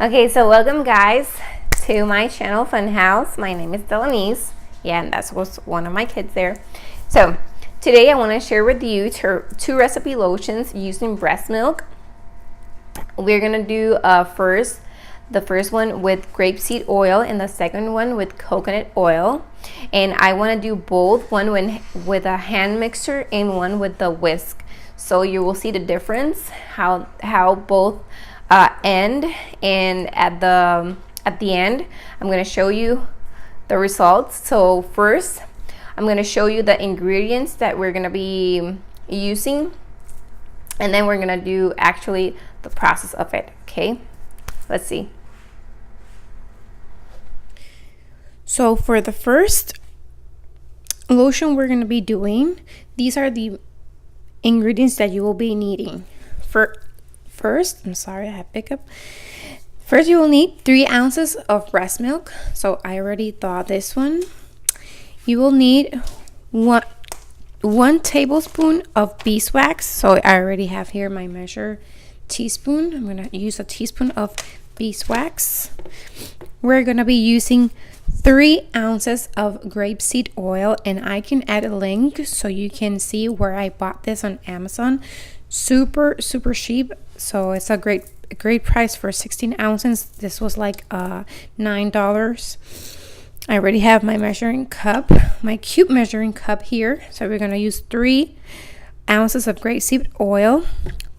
Okay, so welcome guys to my channel Funhouse. My name is Delanise. Yeah, and that's one of my kids there. So today I want to share with you two recipe lotions using breast milk. We're gonna do the first one with grapeseed oil and the second one with coconut oil. And I want to do both, one with a hand mixer and one with the whisk. So you will see the difference, how both end, and at the end I'm going to show you the results. So first I'm going to show you the ingredients that we're going to be using, and then we're going to do actually the process of it. Okay, let's see. So for the first lotion we're going to be doing, these are the ingredients that you will be needing. First, I'm sorry, I have hiccup. First, you will need 3 ounces of breast milk. So I already thought this one. You will need one tablespoon of beeswax. So I already have here my measure teaspoon. I'm going to use a teaspoon of beeswax. We're going to be using 3 ounces of grapeseed oil, and I can add a link so you can see where I bought this on Amazon. Super cheap, so it's a great price for 16 ounces. This was like $9. I already have my measuring cup, my cube measuring cup here. So we're gonna use 3 ounces of grapeseed oil.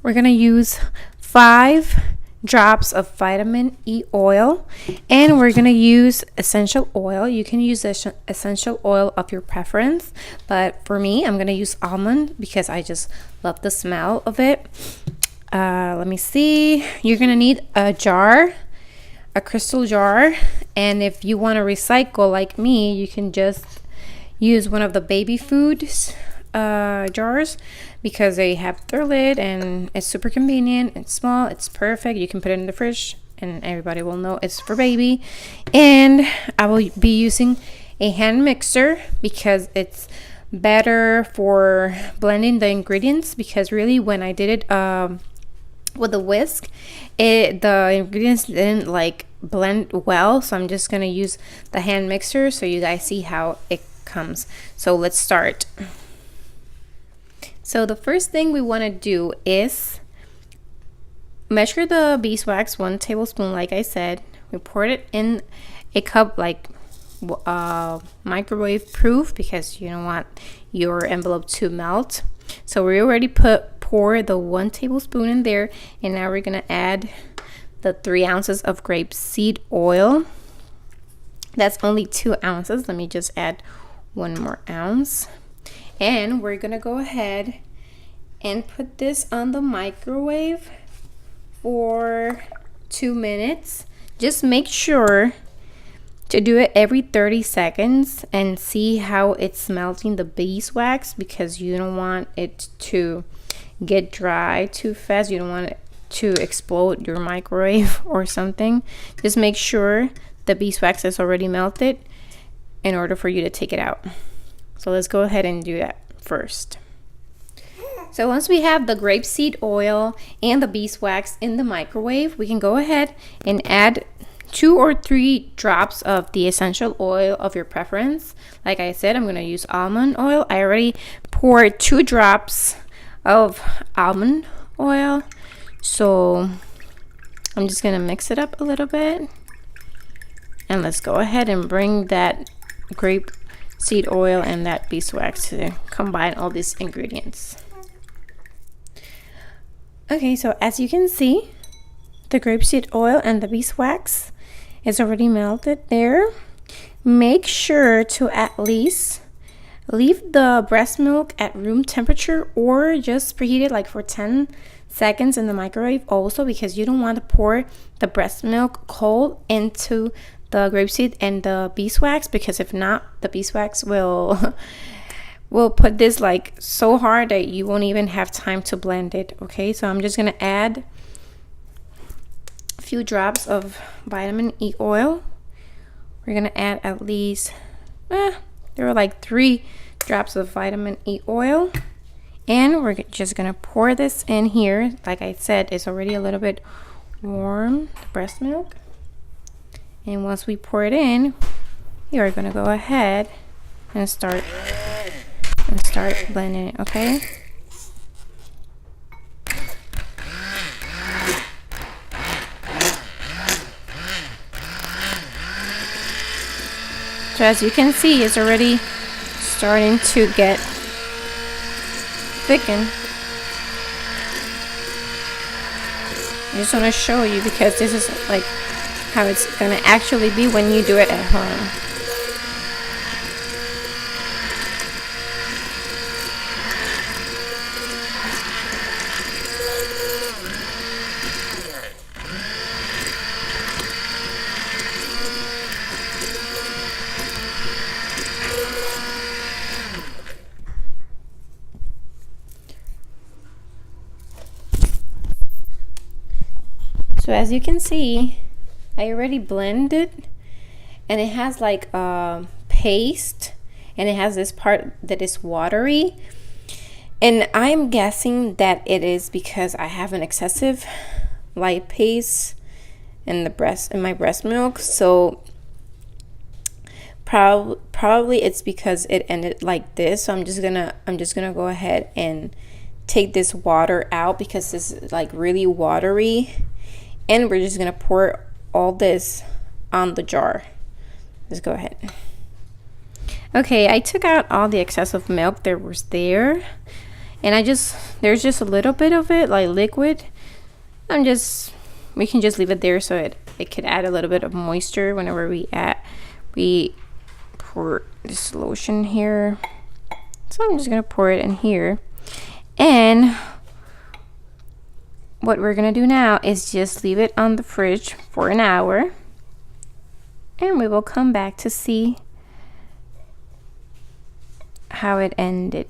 We're gonna use 5 drops of vitamin E oil, and we're gonna use essential oil. You can use essential oil of your preference, but for me, I'm gonna use almond because I just love the smell of it. Let me see. You're gonna need a jar, a crystal jar, and if you want to recycle like me, you can just use one of the baby foods jars, because they have their lid and it's super convenient. It's small, it's perfect. You can put it in the fridge and everybody will know it's for baby. And I will be using a hand mixer because it's better for blending the ingredients, because really when I did it with the whisk, the ingredients didn't like blend well. So I'm just gonna use the hand mixer so you guys see how it comes. So let's start. So the first thing we want to do is measure the beeswax, 1 tablespoon, like I said. We poured it in a cup, like microwave proof, because you don't want your envelope to melt. So we already pour the 1 tablespoon in there, and now we're gonna add the 3 ounces of grapeseed oil. That's only 2 ounces. Let me just add 1 more ounce. And we're gonna go ahead and put this on the microwave for 2 minutes. Just make sure to do it every 30 seconds and see how it's melting the beeswax, because you don't want it to get dry too fast. You don't want it to explode your microwave or something. Just make sure the beeswax is already melted in order for you to take it out. So let's go ahead and do that first. So once we have the grapeseed oil and the beeswax in the microwave, we can go ahead and add 2 or 3 drops of the essential oil of your preference. Like I said, I'm going to use almond oil. I already poured 2 drops of almond oil. So I'm just going to mix it up a little bit. And let's go ahead and bring that grapeseed oil and that beeswax to combine all these ingredients. Okay, so as you can see, the grapeseed oil and the beeswax is already melted there. Make sure to at least leave the breast milk at room temperature, or just preheat it like for 10 seconds in the microwave also, because you don't want to pour the breast milk cold into the grapeseed and the beeswax, because if not, the beeswax will put this like so hard that you won't even have time to blend it. Okay, so I'm just gonna add a few drops of vitamin E oil. We're gonna add at least there are like 3 drops of vitamin E oil, and we're just gonna pour this in here. Like I said, it's already a little bit warm breast milk. And once we pour it in, we are going to go ahead and start blending it, okay? So as you can see, it's already starting to get thickened. I just want to show you because this is like how it's going to actually be when you do it at home. So as you can see, I already blended, and it has like a paste, and it has this part that is watery, and I'm guessing that it is because I have an excessive lipase in my breast milk. So probably it's because it ended like this. So I'm just gonna go ahead and take this water out because this is like really watery. And we're just gonna pour all this on the jar. Let's go ahead. Okay, I took out all the excessive milk that was there, and there's just a little bit of it, like liquid. We can just leave it there so it could add a little bit of moisture whenever we pour this lotion here. So I'm just gonna pour it in here, and what we're gonna do now is just leave it on the fridge for an hour, and we will come back to see how it ended.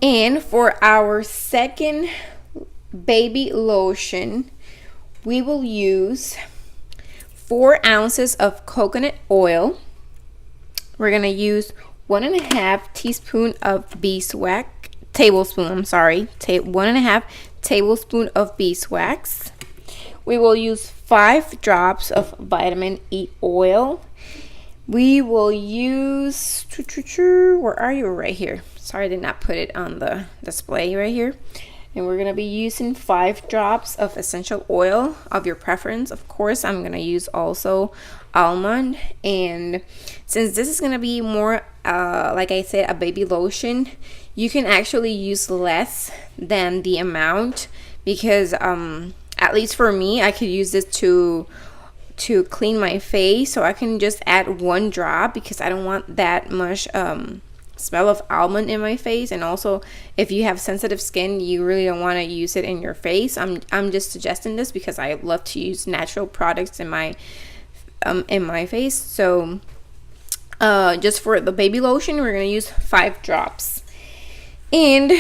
And for our second baby lotion, we will use 4 ounces of coconut oil. We're gonna use 1.5 teaspoon of beeswax, tablespoon, 1.5 tablespoon of beeswax. We will use 5 drops of vitamin E oil. We will use, where are you? Right here. Sorry, I did not put it on the display right here. And we're going to be using 5 drops of essential oil of your preference. Of course, I'm going to use also almond. And since this is going to be more, like I said, a baby lotion, you can actually use less than the amount. Because at least for me, I could use this to clean my face. So I can just add 1 drop because I don't want that much smell of almond in my face. And also, if you have sensitive skin, you really don't want to use it in your face. I'm just suggesting this because I love to use natural products in my face. So just for the baby lotion, we're going to use 5 drops. And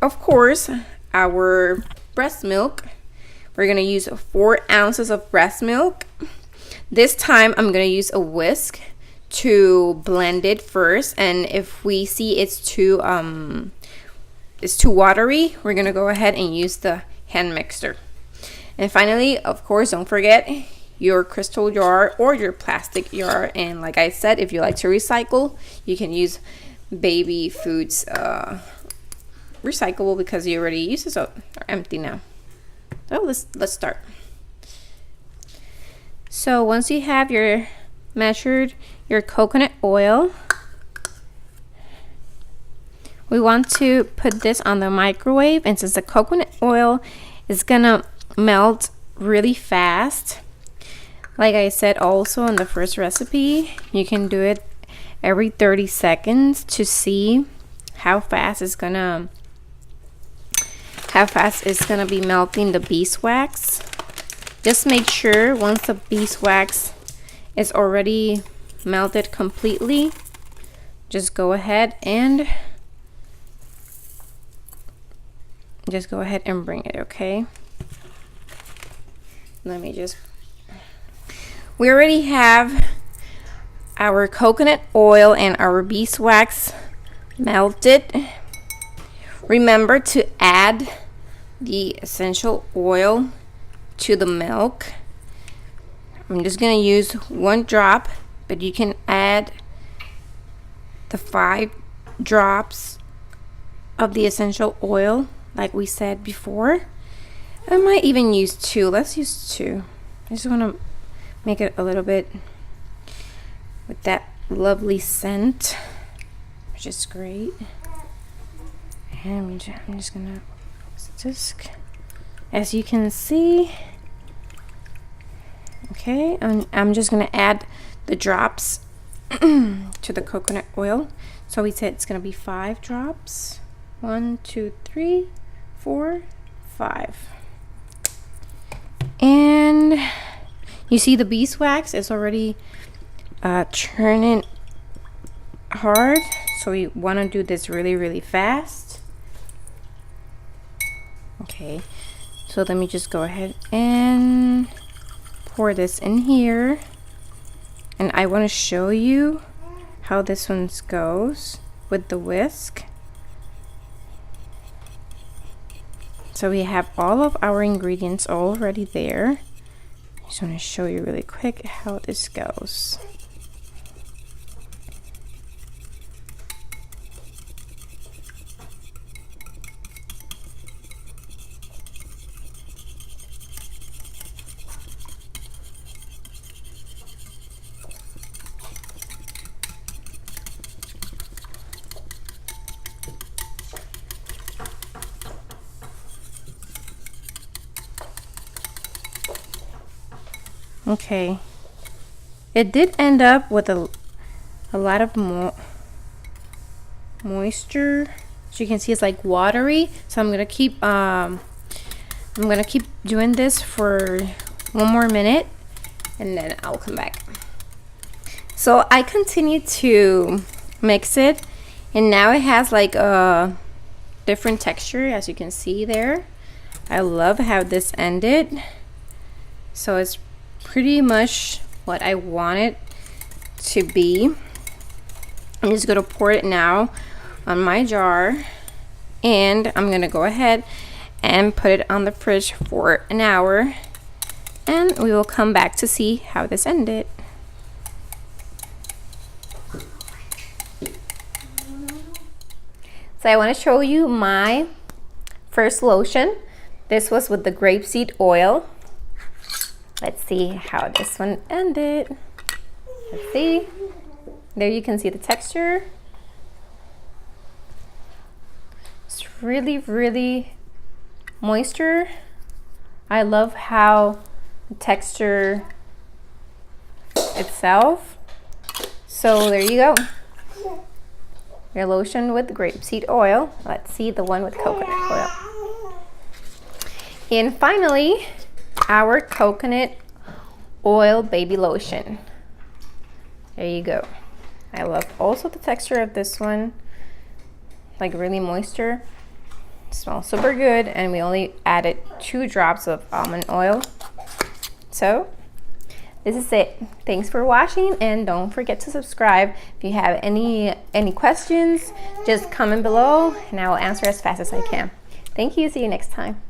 of course, our breast milk, we're going to use 4 ounces of breast milk. This time I'm going to use a whisk to blend it first, and if we see it's too watery, we're gonna go ahead and use the hand mixer. And finally, of course, don't forget your crystal jar or your plastic jar. And like I said, if you like to recycle, you can use baby foods recyclable because you already used it, so they're empty now. So let's start. So once you have measured your coconut oil, we want to put this on the microwave, and since the coconut oil is gonna melt really fast, like I said also in the first recipe, you can do it every 30 seconds to see how fast it's gonna be melting the beeswax. Just make sure once the beeswax is already melted completely, just go ahead and bring it, okay? We already have our coconut oil and our beeswax melted. Remember to add the essential oil to the milk. I'm just going to use 1 drop, but you can add the 5 drops of the essential oil like we said before. I might even use 2. Let's use 2. I just want to make it a little bit with that lovely scent, which is great. And I'm just gonna just, as you can see, okay, I'm just gonna add the drops to the coconut oil. So we said it's gonna be 5 drops. 1, 2, 3, 4, 5. And you see the beeswax is already churning hard, so we want to do this really fast. Okay, so let me just go ahead and pour this in here, and I want to show you how this one goes with the whisk. So we have all of our ingredients already there. Just want to show you really quick how this goes. Okay, it did end up with a lot of moisture. As you can see, it's like watery. So I'm gonna keep doing this for 1 more minute, and then I'll come back. So I continue to mix it, and now it has like a different texture, as you can see there. I love how this ended. So it's pretty much what I want it to be. I'm just gonna pour it now on my jar, and I'm gonna go ahead and put it on the fridge for an hour, and we will come back to see how this ended. So I want to show you my first lotion. This was with the grapeseed oil. Let's see how this one ended. Let's see. There you can see the texture. It's really moisture. I love how the texture itself. So there you go. Your lotion with grapeseed oil. Let's see the one with coconut oil. And finally, our coconut oil baby lotion. There you go. I love also the texture of this one, like really moisture. It smells super good, and we only added 2 drops of almond oil. So this is it. Thanks for watching, and don't forget to subscribe. If you have any questions, just comment below and I will answer as fast as I can. Thank you. See you next time.